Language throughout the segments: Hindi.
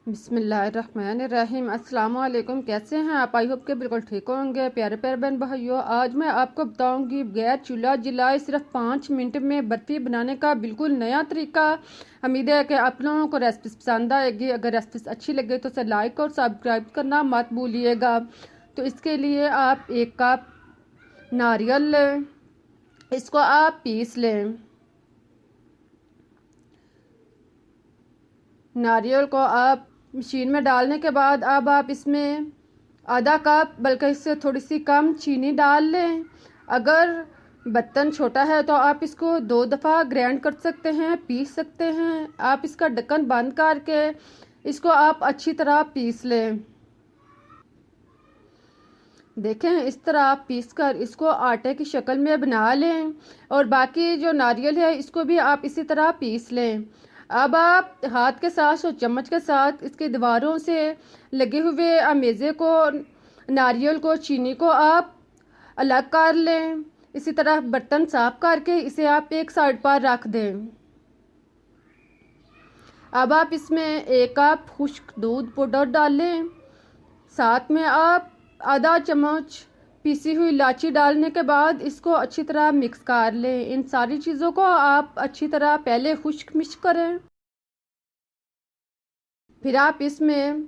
बिस्मिल्लाहिर्रहमानिर्रहीम। अस्सलाम वालेकुम। कैसे हैं आप? आई होप के बिल्कुल ठीक होंगे। प्यारे प्यारे बहन भाइयों, आज मैं आपको बताऊंगी बगैर चूल्हा जलाए सिर्फ 5 मिनट में बर्फ़ी बनाने का बिल्कुल नया तरीका। उम्मीद है कि आप लोगों को रेसिपी पसंद आएगी। अगर रेसिपी अच्छी लगे तो उसे लाइक और सब्सक्राइब करना मत भूलिएगा। तो इसके लिए आप 1 कप नारियल लें, इसको आप पीस लें। नारियल को आप मशीन में डालने के बाद अब आप इसमें आधा कप बल्कि इससे थोड़ी सी कम चीनी डाल लें। अगर बर्तन छोटा है तो आप इसको 2 दफ़ा ग्राइंड कर सकते हैं, पीस सकते हैं। आप इसका ढक्कन बंद करके इसको आप अच्छी तरह पीस लें। देखें, इस तरह आप पीस कर इसको आटे की शक्ल में बना लें और बाकी जो नारियल है इसको भी आप इसी तरह पीस लें। अब आप हाथ के साथ और चम्मच के साथ इसके दीवारों से लगे हुए अमेज़े को, नारियल को, चीनी को आप अलग कर लें। इसी तरह बर्तन साफ करके इसे आप एक साइड पर रख दें। अब आप इसमें 1 कप खुश्क दूध पाउडर डालें। साथ में आप आधा चम्मच पीसी हुई इलायची डालने के बाद इसको अच्छी तरह मिक्स कर लें। इन सारी चीज़ों को आप अच्छी तरह पहले खुश्क मिक्स करें। फिर आप इसमें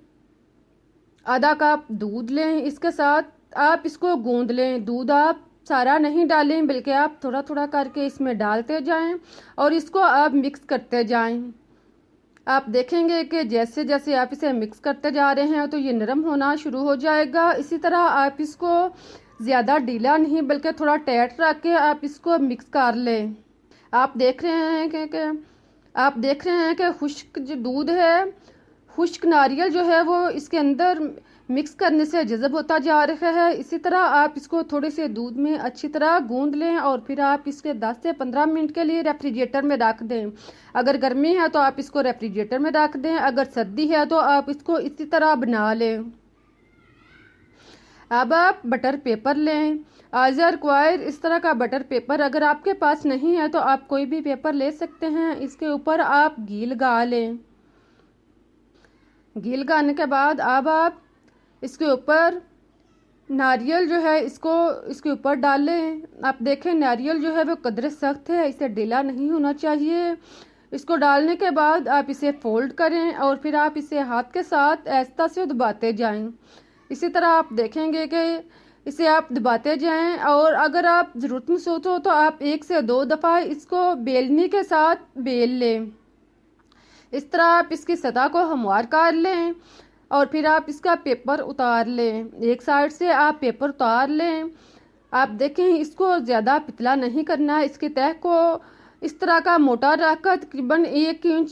आधा कप दूध लें, इसके साथ आप इसको गूंद लें। दूध आप सारा नहीं डालें बल्कि आप थोड़ा थोड़ा करके इसमें डालते जाएं और इसको आप मिक्स करते जाएं। आप देखेंगे कि जैसे जैसे आप इसे मिक्स करते जा रहे हैं तो ये नरम होना शुरू हो जाएगा। इसी तरह आप इसको ज़्यादा ढीला नहीं बल्कि थोड़ा टाइट रख के आप इसको मिक्स कर लें। आप देख रहे हैं कि खुश्क जो दूध है, खुश्क नारियल जो है वो इसके अंदर मिक्स करने से जज़ब होता जा रहा है। इसी तरह आप इसको थोड़े से दूध में अच्छी तरह गूंद लें और फिर आप इसके 10 से 15 मिनट के लिए रेफ्रिजरेटर में रख दें। अगर गर्मी है तो आप इसको रेफ्रिजरेटर में रख दें, अगर सर्दी है तो आप इसको इसी तरह बना लें। अब आप बटर पेपर लें, आज़र क्वायर इस तरह का बटर पेपर। अगर आपके पास नहीं है तो आप कोई भी पेपर ले सकते हैं। इसके ऊपर आप घी लगा लें। घी लगाने के बाद अब आप इसके ऊपर नारियल जो है इसको इसके ऊपर डालें। आप देखें नारियल जो है वो कदरे सख्त है, इसे ढीला नहीं होना चाहिए। इसको डालने के बाद आप इसे फोल्ड करें और फिर आप इसे हाथ के साथ आहिस्ता से दबाते जाएं। इसी तरह आप देखेंगे कि इसे आप दबाते जाएं और अगर आप ज़रूरत महसूस हो तो आप 1 से 2 दफ़ा इसको बेलनी के साथ बेल लें। इस तरह आप इसकी सतह को हमवार कर लें और फिर आप इसका पेपर उतार लें। एक साइड से आप पेपर उतार लें। आप देखें, इसको ज़्यादा पतला नहीं करना। इसकी तह को इस तरह का मोटा रखकर तकरीबन 1 इंच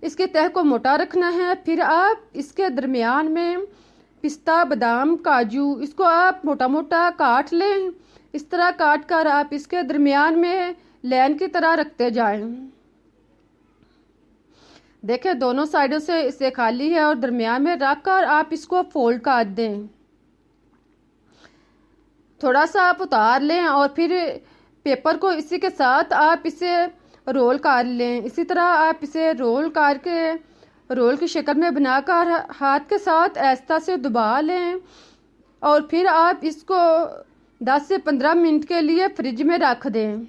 इसकी तह को मोटा रखना है। फिर आप इसके दरमियान में पिस्ता, बादाम, काजू इसको आप मोटा मोटा काट लें। इस तरह काट कर आप इसके दरमियान में लाइन की तरह रखते जाएं। देखें, दोनों साइडों से इसे खाली है और दरमियान में रख कर आप इसको फोल्ड कर दें। थोड़ा सा आप उतार लें और फिर पेपर को इसी के साथ आप इसे रोल कर लें। इसी तरह आप इसे रोल करके रोल की शक्ल में बनाकर हाथ के साथ आहिस्ता से दबा लें और फिर आप इसको 10 से 15 मिनट के लिए फ्रिज में रख दें।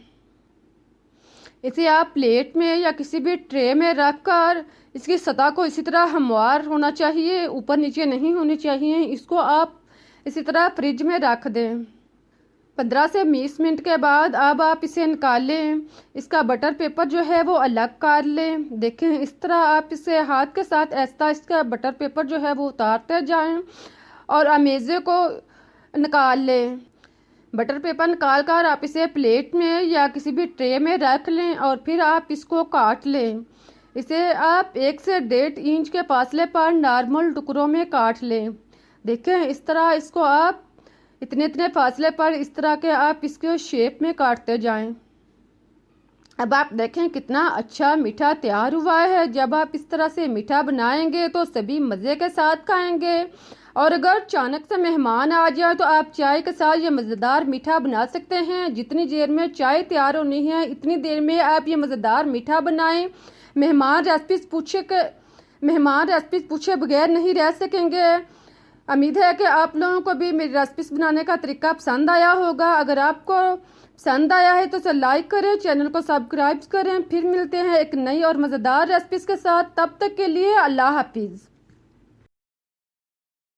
इसे आप प्लेट में या किसी भी ट्रे में रख कर इसकी सतह को इसी तरह हमवार होना चाहिए, ऊपर नीचे नहीं होनी चाहिए। इसको आप इसी तरह फ्रिज में रख दें। 15 से 20 मिनट के बाद अब आप इसे निकालें। इसका बटर पेपर जो है वो अलग कर लें। देखें, इस तरह आप इसे हाथ के साथ आहिस्ता इसका बटर पेपर जो है वो उतारते जाएं और अमेज़े को निकाल लें। बटर पेपर निकाल कर आप इसे प्लेट में या किसी भी ट्रे में रख लें और फिर आप इसको काट लें। इसे आप 1 से 1.5 इंच के फासले पर नॉर्मल टुकड़ों में काट लें। देखें, इस तरह इसको आप इतने इतने फासले पर इस तरह के आप इसके शेप में काटते जाएं। अब आप देखें कितना अच्छा मीठा तैयार हुआ है। जब आप इस तरह से मीठा बनाएंगे तो सभी मज़े के साथ खाएंगे। और अगर अचानक से मेहमान आ जाए तो आप चाय के साथ ये मज़ेदार मीठा बना सकते हैं। जितनी देर में चाय तैयार होनी है इतनी देर में आप ये मज़ेदार मीठा बनाएं। मेहमान रेसिपी मेहमान रेसिपीज़ पूछे बगैर नहीं रह सकेंगे। उम्मीद है कि आप लोगों को भी मेरी रेसिपीज़ बनाने का तरीका पसंद आया होगा। अगर आपको पसंद आया है तो इसे लाइक करें, चैनल को सब्सक्राइब करें। फिर मिलते हैं एक नई और मज़ेदार रेसिपीज़ के साथ। तब तक के लिए अल्लाह हाफिज़।